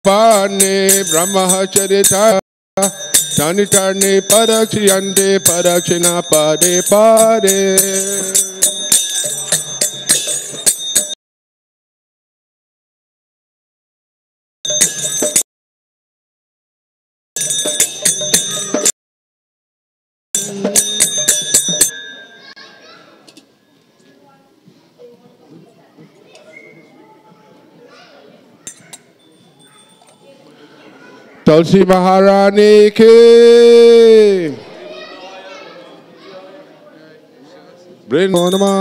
Pane Brahmacharita Tani Tani Parakshiyante Parakshina Pade Pade. Tulsi Maharani ki Vrindanama.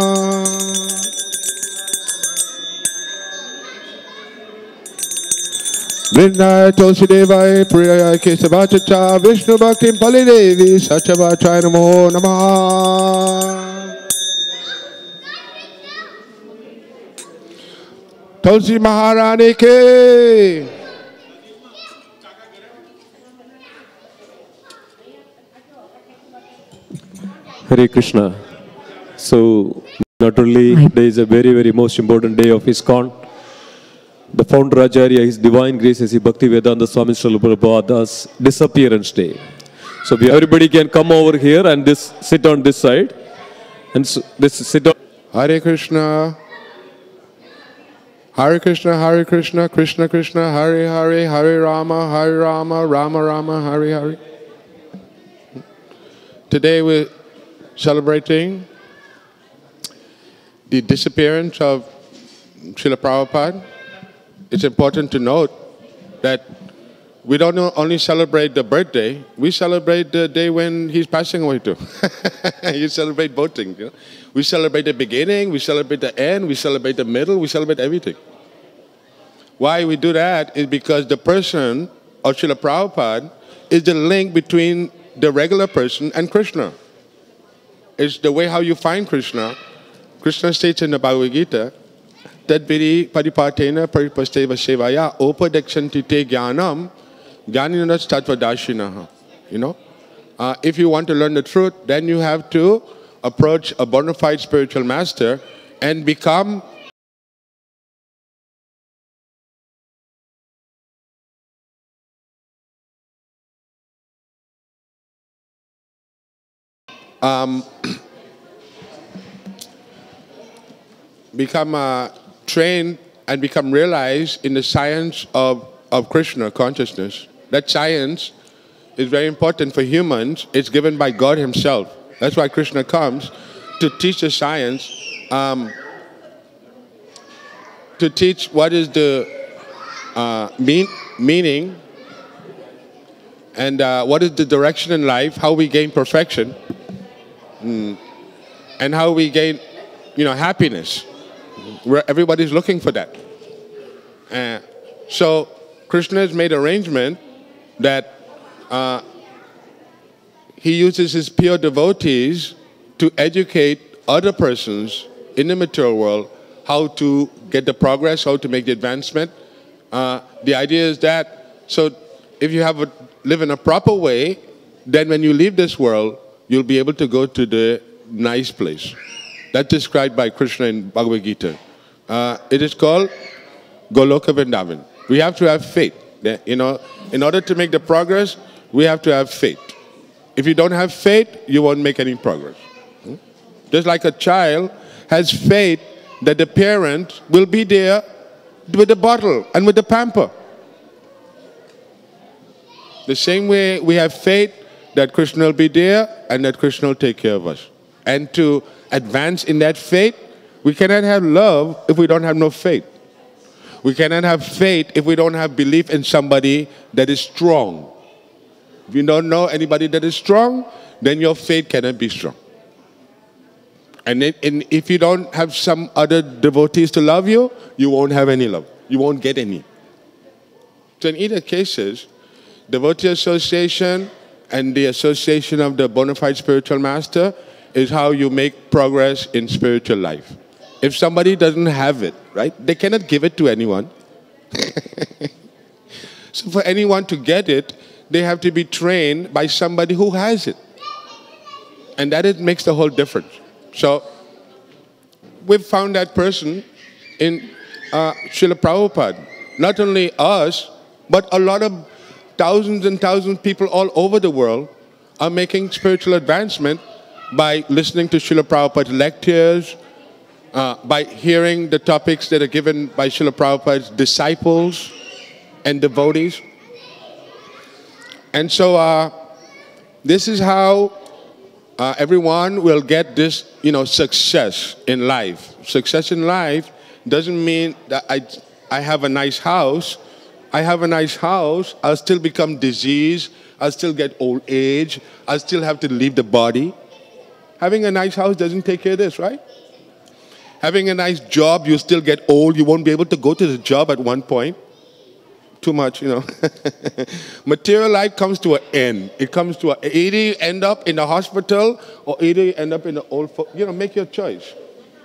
Vrinda Tulsi Devai Priya Kesavachacha Vishnu Bhakti Pali Devi Sachavachaya Namo Namaha. Tulsi Maharani ki Hare Krishna. So, not only today is a very, very most important day of ISKCON, the founder Acharya, His Divine Grace, His Bhaktivedanta Swami Srila Prabhupada's disappearance day. So, everybody can come over here and sit on this side. And sit on. Hare Krishna. Hare Krishna, Hare Krishna, Krishna Krishna, Hare Hare, Hare Rama, Rama Rama, Hare Hare. Today we're celebrating the disappearance of Srila Prabhupada. It's important to note that we don't only celebrate the birthday, we celebrate the day when he's passing away too. You celebrate both things. You know? We celebrate the beginning, we celebrate the end, we celebrate the middle, we celebrate everything. Why we do that is because the person of Srila Prabhupada is the link between the regular person and Krishna. It's the way how you find Krishna. Krishna states in the Bhagavad Gita, Tadviri paripatena paripasteva sevaya upadekshanti te jnanam jnaninas tattvadashinaha. You know? If you want to learn the truth, then you have to approach a bona fide spiritual master and become trained and become realized in the science of Krishna consciousness. That science is very important for humans. It's given by God Himself. That's why Krishna comes to teach the science, to teach what is the meaning and what is the direction in life, how we gain perfection, and how we gain, happiness. Where everybody's looking for that. So Krishna has made arrangement that He uses His pure devotees to educate other persons in the material world how to get the progress, how to make the advancement. The idea is that, so if you live in a proper way, then when you leave this world, you'll be able to go to the nice place. That's described by Krishna in Bhagavad Gita. It is called Goloka Vrindavan. We have to have faith. In order to make the progress, we have to have faith. If you don't have faith, you won't make any progress. Just like a child has faith that the parent will be there with the bottle and with the pamper. The same way we have faith that Krishna will be there and that Krishna will take care of us. And to advance in that faith, we cannot have love if we don't have no faith. We cannot have faith if we don't have belief in somebody that is strong. If you don't know anybody that is strong, then your faith cannot be strong. And if you don't have some other devotees to love you, you won't have any love. You won't get any. So in either cases, devotee association and the association of the bona fide spiritual master is how you make progress in spiritual life. if somebody doesn't have it, right, they cannot give it to anyone. So for anyone to get it, they have to be trained by somebody who has it. And that makes the whole difference. So we've found that person in Srila Prabhupada. Not only us, but a lot of thousands and thousands of people all over the world are making spiritual advancement by listening to Srila Prabhupada's lectures, by hearing the topics that are given by Srila Prabhupada's disciples and devotees. And so this is how everyone will get this, success in life. Success in life doesn't mean that I have a nice house. I have a nice house, I'll still become diseased, I'll still get old age, I'll still have to leave the body. Having a nice house doesn't take care of this, right? Having a nice job, you still get old, you won't be able to go to the job at one point. Too much, Material life comes to an end. It comes to either you end up in the hospital or either you end up in the old folks. Make your choice.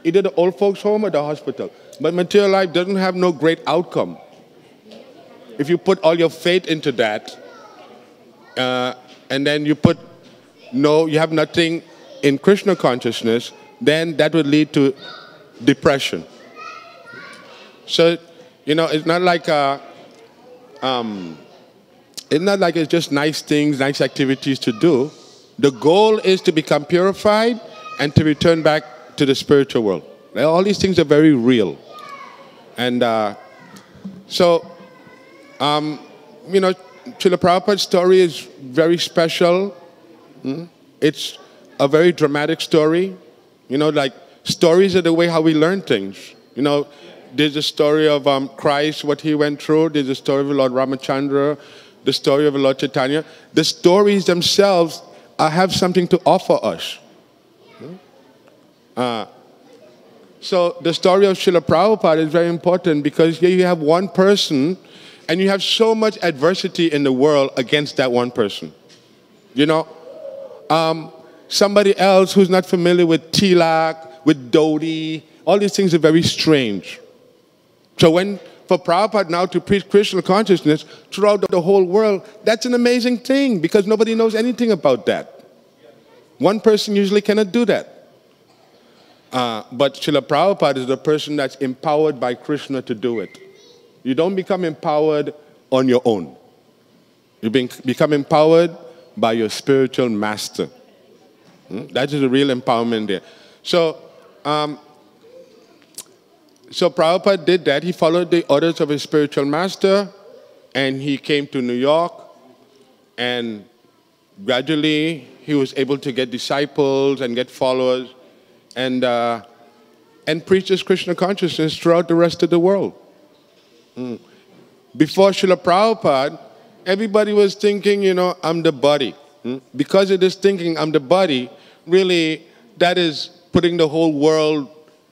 Either the old folks home or the hospital. But material life doesn't have no great outcome. If you put all your faith into that, and then you have nothing in Krishna consciousness, then that would lead to depression. So, it's not like it's just nice things, nice activities to do. The goal is to become purified and to return back to the spiritual world. All these things are very real. And Srila Prabhupada's story is very special. It's a very dramatic story. Stories are the way how we learn things. There's a story of Christ, what he went through. There's a story of Lord Ramachandra, the story of Lord Chaitanya. The stories themselves have something to offer us. So the story of Srila Prabhupada is very important because here you have one person and you have so much adversity in the world against that one person. Somebody else who's not familiar with Tilak, with Dodi, all these things are very strange. So for Prabhupada now to preach Krishna consciousness throughout the whole world, that's an amazing thing because nobody knows anything about that. One person usually cannot do that. But Srila Prabhupada is the person that's empowered by Krishna to do it. You don't become empowered on your own. You become empowered by your spiritual master. That is the real empowerment there. So Prabhupada did that. He followed the orders of his spiritual master, and he came to New York, and gradually he was able to get disciples and get followers, and preach this Krishna consciousness throughout the rest of the world. Before Srila Prabhupada, everybody was thinking, I'm the body. Because of this thinking, I'm the body, really, that is putting the whole world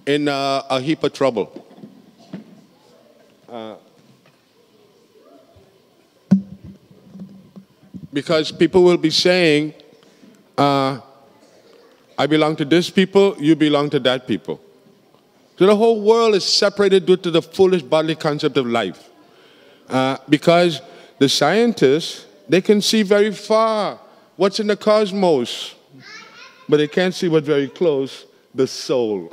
in a heap of trouble. Because people will be saying, I belong to this people, you belong to that people. So the whole world is separated due to the foolish bodily concept of life. Because the scientists, they can see very far what's in the cosmos, but they can't see what's very close, the soul.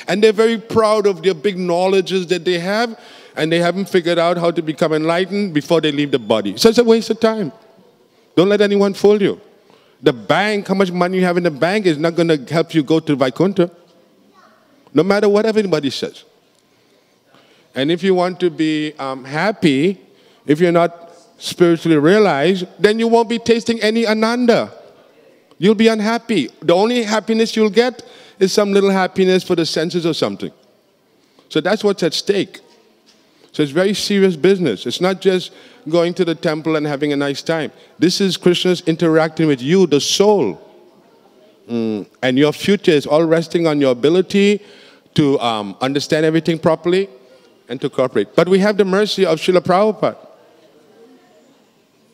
And they're very proud of their big knowledges that they have, and they haven't figured out how to become enlightened before they leave the body. So it's a waste of time. Don't let anyone fool you. The bank, how much money you have in the bank is not going to help you go to Vaikuntha, no matter what anybody says. And if you want to be happy, if you're not spiritually realized, then you won't be tasting any ananda. You'll be unhappy. The only happiness you'll get is some little happiness for the senses or something. So that's what's at stake. So it's very serious business. It's not just going to the temple and having a nice time. This is Krishna's interacting with you, the soul. And your future is all resting on your ability to understand everything properly and to cooperate. But we have the mercy of Srila Prabhupada.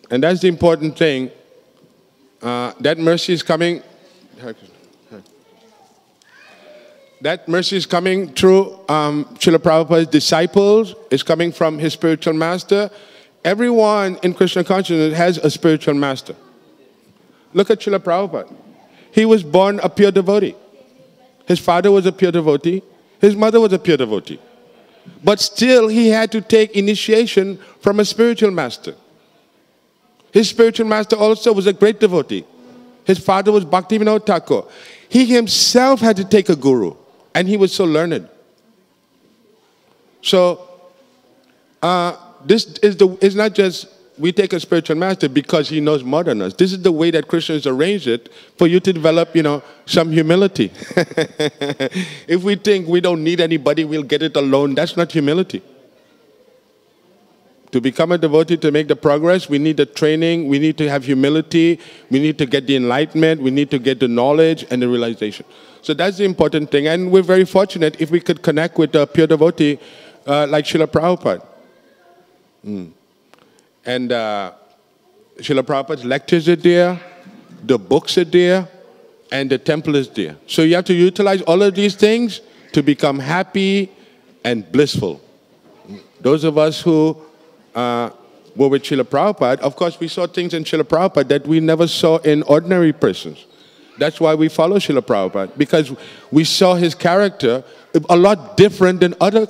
And that's the important thing. That mercy is coming. That mercy is coming through Srila Prabhupada's disciples, is coming from his spiritual master. Everyone in Krishna consciousness has a spiritual master. Look at Srila Prabhupada. He was born a pure devotee. His father was a pure devotee. His mother was a pure devotee. But still, he had to take initiation from a spiritual master. His spiritual master also was a great devotee. His father was Bhaktivinoda Thakur. He himself had to take a guru, and he was so learned. So, this is not just we take a spiritual master because he knows more than us. This is the way that Krishna has arranged it for you to develop, some humility. If we think we don't need anybody, we'll get it alone, that's not humility. To become a devotee, to make the progress, we need the training, we need to have humility, we need to get the enlightenment, we need to get the knowledge and the realization. So that's the important thing. And we're very fortunate if we could connect with a pure devotee like Srila Prabhupada. And Srila Prabhupada's lectures are there, the books are there, and the temple is there. So you have to utilize all of these things to become happy and blissful. Those of us who were with Srila Prabhupada, of course we saw things in Srila Prabhupada that we never saw in ordinary persons. That's why we follow Srila Prabhupada, because we saw his character a lot different than other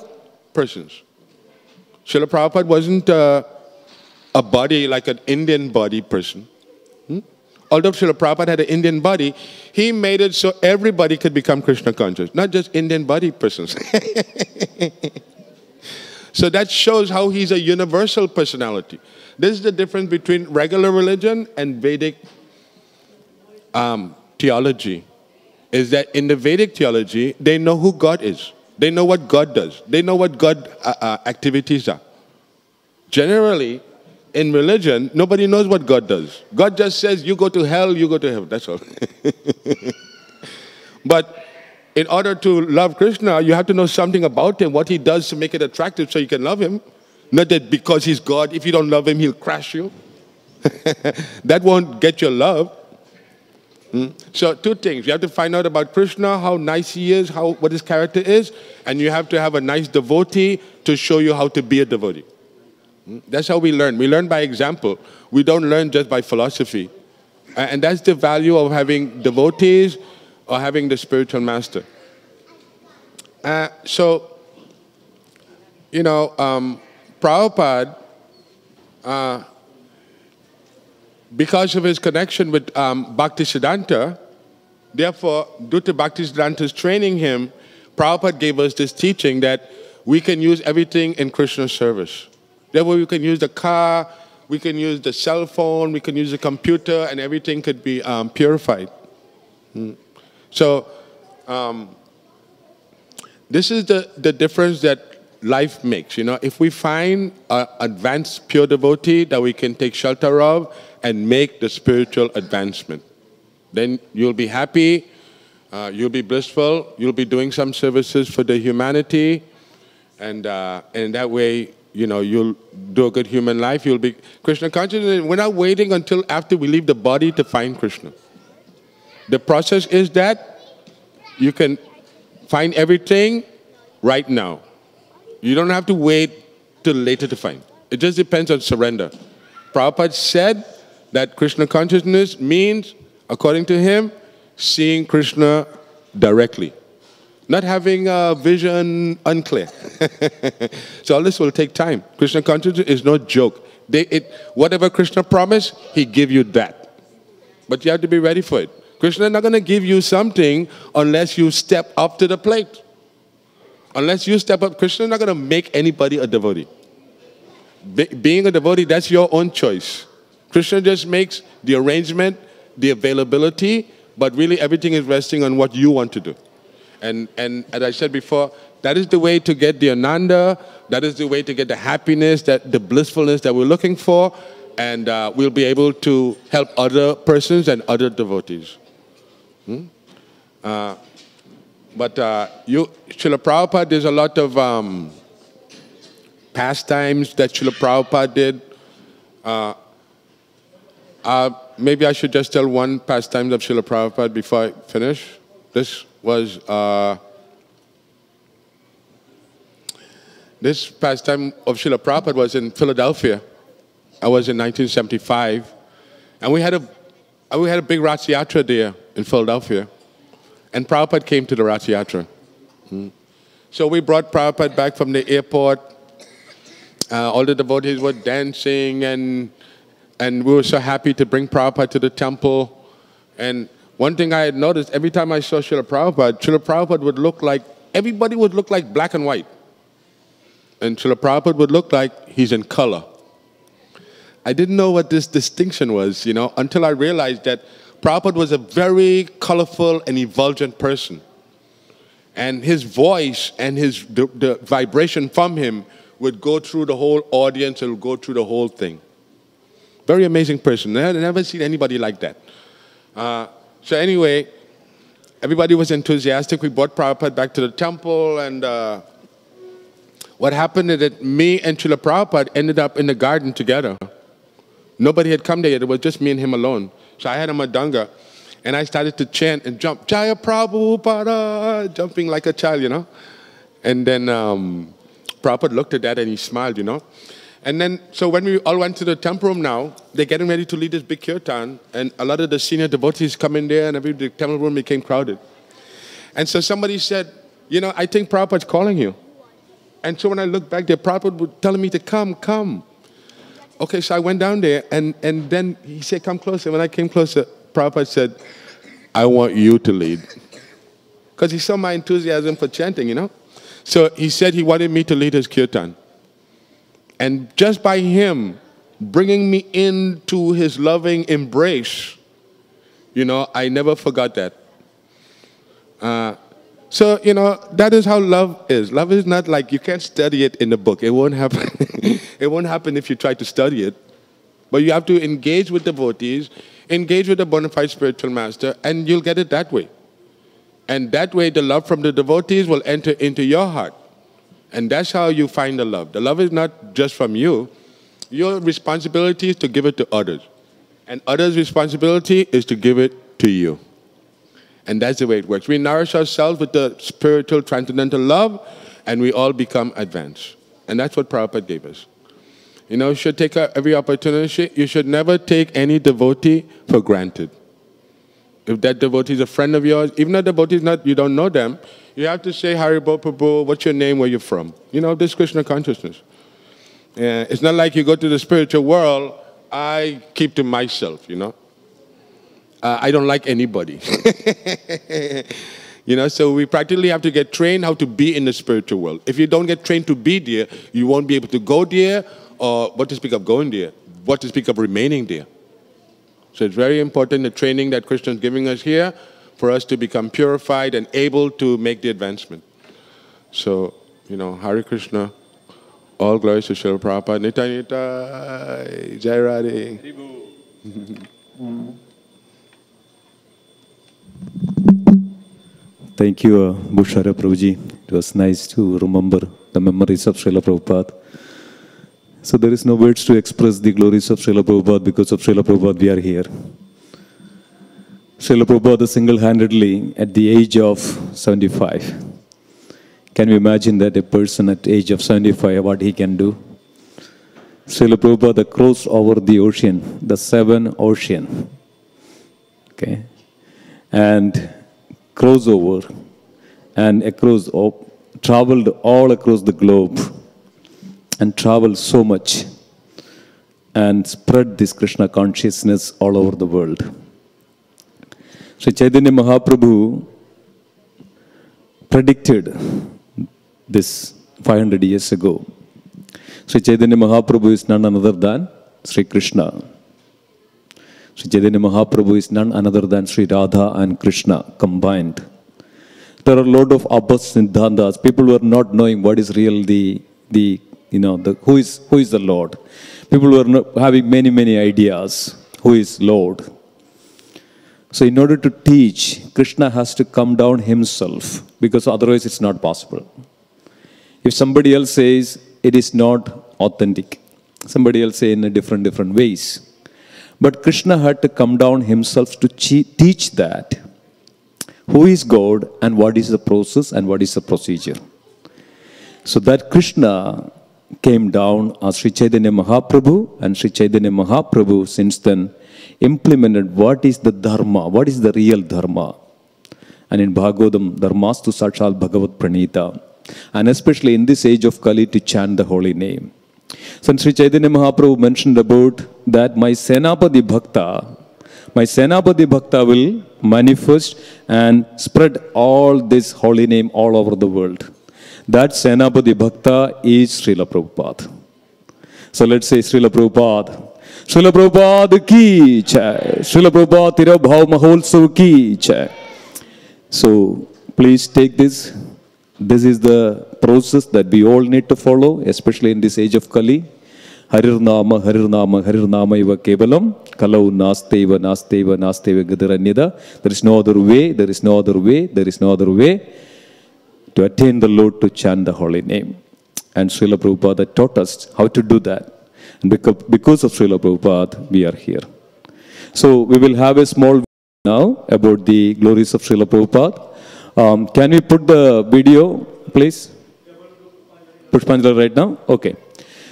persons. Srila Prabhupada wasn't a body like an Indian body person. Although Srila Prabhupada had an Indian body, he made it so everybody could become Krishna conscious, not just Indian body persons. So that shows how he's a universal personality. This is the difference between regular religion and Vedic theology. Is that in the Vedic theology, they know who God is. They know what God does. They know what God activities are. Generally, in religion, nobody knows what God does. God just says, you go to hell, you go to heaven. That's all. But in order to love Krishna, you have to know something about him, what he does to make it attractive so you can love him. Not that because he's God, if you don't love him, he'll crush you. That won't get your love. So two things. You have to find out about Krishna, how nice he is, what his character is, and you have to have a nice devotee to show you how to be a devotee. That's how we learn. We learn by example. We don't learn just by philosophy. And that's the value of having devotees or having the spiritual master. Prabhupada, because of his connection with Bhaktisiddhanta, therefore, due to Bhaktisiddhanta's training him, Prabhupada gave us this teaching that we can use everything in Krishna's service. Therefore, we can use the car, we can use the cell phone, we can use the computer, and everything could be purified. So, this is the difference that life makes. If we find an advanced pure devotee that we can take shelter of and make the spiritual advancement, then you'll be happy, you'll be blissful, you'll be doing some services for the humanity, and in that way, you'll do a good human life. You'll be Krishna conscious. We're not waiting until after we leave the body to find Krishna. The process is that you can find everything right now. You don't have to wait till later to find. It just depends on surrender. Prabhupada said that Krishna consciousness means, according to him, seeing Krishna directly. Not having a vision unclear. So all this will take time. Krishna consciousness is no joke. Whatever Krishna promised, he give you that. But you have to be ready for it. Krishna is not going to give you something unless you step up to the plate. Unless you step up, Krishna is not going to make anybody a devotee. Being a devotee, that's your own choice. Krishna just makes the arrangement, the availability, but really everything is resting on what you want to do. And as I said before, that is the way to get the ananda, that is the way to get the happiness, the blissfulness that we're looking for, and we'll be able to help other persons and other devotees. But Srila Prabhupada, there's a lot of pastimes that Srila Prabhupada did. Maybe I should just tell one pastime of Srila Prabhupada before I finish. This was This pastime of Srila Prabhupada was in Philadelphia. I was in 1975. And we had a big Rath Yatra there in Philadelphia. And Prabhupada came to the Rath Yatra. So we brought Prabhupada back from the airport. All the devotees were dancing, and we were so happy to bring Prabhupada to the temple. And one thing I had noticed, every time I saw Srila Prabhupada would look like, everybody would look like black and white. And Srila Prabhupada would look like he's in color. I didn't know what this distinction was, until I realized that Prabhupada was a very colorful and effulgent person. And his voice and the vibration from him would go through the whole audience, it would go through the whole thing. Very amazing person. I had never seen anybody like that. So anyway, everybody was enthusiastic. We brought Prabhupada back to the temple, and what happened is that me and Srila Prabhupada ended up in the garden together. Nobody had come there yet. It was just me and him alone. So I had a madanga, and I started to chant and jump, Jaya Prabhupada, jumping like a child, And then Prabhupada looked at that and he smiled, And then, so when we all went to the temple room now, they're getting ready to lead this big kirtan, and a lot of the senior devotees come in there, and the temple room became crowded. And so somebody said, I think Prabhupada's calling you. And so when I looked back there, Prabhupada was telling me to come. Okay, so I went down there, and then he said, come closer. When I came closer, Prabhupada said, I want you to lead. Because he saw my enthusiasm for chanting, So he said he wanted me to lead his kirtan. And just by him bringing me into his loving embrace, I never forgot that. So, that is how love is. Love is not like you can't study it in the book. It won't happen. It won't happen if you try to study it. But you have to engage with devotees, engage with a bona fide spiritual master, and you'll get it that way. And that way, the love from the devotees will enter into your heart. And that's how you find the love. The love is not just from you. Your responsibility is to give it to others. And others' responsibility is to give it to you. And that's the way it works. We nourish ourselves with the spiritual transcendental love, and we all become advanced. And that's what Prabhupada gave us. You should take every opportunity. You should never take any devotee for granted. If that devotee is a friend of yours, even if the devotee is not, you don't know them, you have to say, Haribo Prabhu, what's your name, where you're from? This Krishna consciousness. It's not like you go to the spiritual world, I keep to myself, I don't like anybody. So we practically have to get trained how to be in the spiritual world. If you don't get trained to be there, you won't be able to go there, or what to speak of going there, what to speak of remaining there. So it's very important, the training that Krishna is giving us here, for us to become purified and able to make the advancement. So, Hare Krishna, all glories to Srila Prabhupada, Nitai Nitai, Jai Radhe. Thank you, Bhushara Prabhuji. It was nice to remember the memories of Srila Prabhupada. So there is no words to express the glories of Srila Prabhupada. Because of Srila Prabhupada, we are here. Srila Prabhupada single-handedly, at the age of 75. Can you imagine that a person at the age of 75, what he can do? Srila Prabhupada crossed over the ocean, the 7 ocean. Okay? And crossed over and traveled all across the globe and traveled so much and spread this Krishna consciousness all over the world. Sri Chaitanya Mahaprabhu predicted this 500 years ago. Sri Chaitanya Mahaprabhu is none other than Sri Krishna. Sri Chaitanya Mahaprabhu is none other than Sri Radha and Krishna combined. There are a lot of Abbas Siddhantas. People who are not knowing what is real who is the Lord. People who are not having many ideas who is Lord. So in order to teach, Krishna has to come down himself, because otherwise it's not possible. If somebody else says it is not authentic, somebody else say in a different ways. But Krishna had to come down himself to teach that who is God and what is the process and what is the procedure. So that Krishna came down as Sri Chaitanya Mahaprabhu, and Sri Chaitanya Mahaprabhu since then implemented what is the dharma, what is the real dharma. And in Bhagavatam, dharmastu sakshal bhagavat pranita. And especially in this age of Kali, to chant the holy name. So Sri Chaitanya Mahaprabhu mentioned about that my Senapati Bhakta will manifest and spread all this holy name all over the world. That Senapati Bhakta is Srila Prabhupada. So let's say Srila Prabhupada. Srila Prabhupada ki jai. Srila Prabhupada Tira Bhav Maholsav ki jai. So please take this. This is the process that we all need to follow, especially in this age of Kali. Harir Nama, Harir Nama, Harir Nama iva kevalam. Kalau nasteva, nasteva, nasteva gadaranyada. There is no other way, there is no other way, there is no other way to attain the Lord, to chant the holy name. And Srila Prabhupada taught us how to do that. And because of Srila Prabhupada, we are here. So we will have a small video now about the glories of Srila Prabhupada. Can we put the video, please? Pushpanjali right now? Okay.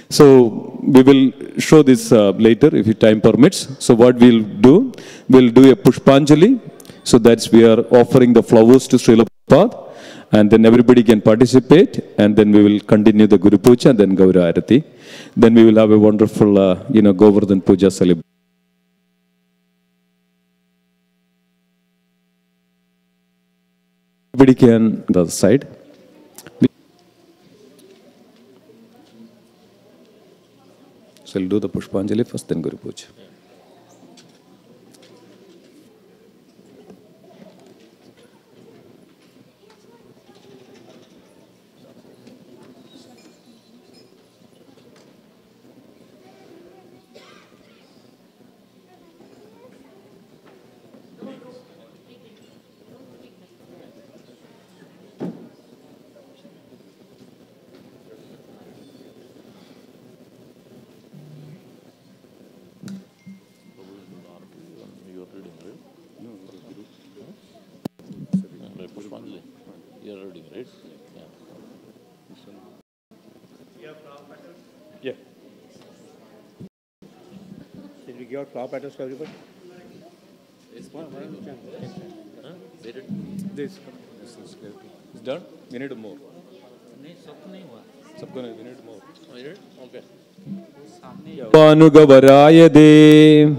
So we will show this later if time permits. So what we'll do a Pushpanjali. So that's we are offering the flowers to Srila Prabhupada. And then everybody can participate. And then we will continue the Guru Puja and then Gaura Arati. Then we will have a wonderful, Govardhan Puja celebration. Everybody can the other side. So we'll do the Pushpanjali first, then Guru Puja. Did we give out flower petals to everybody? This is done. We need more. We need more. Okay. Panugavaraya de.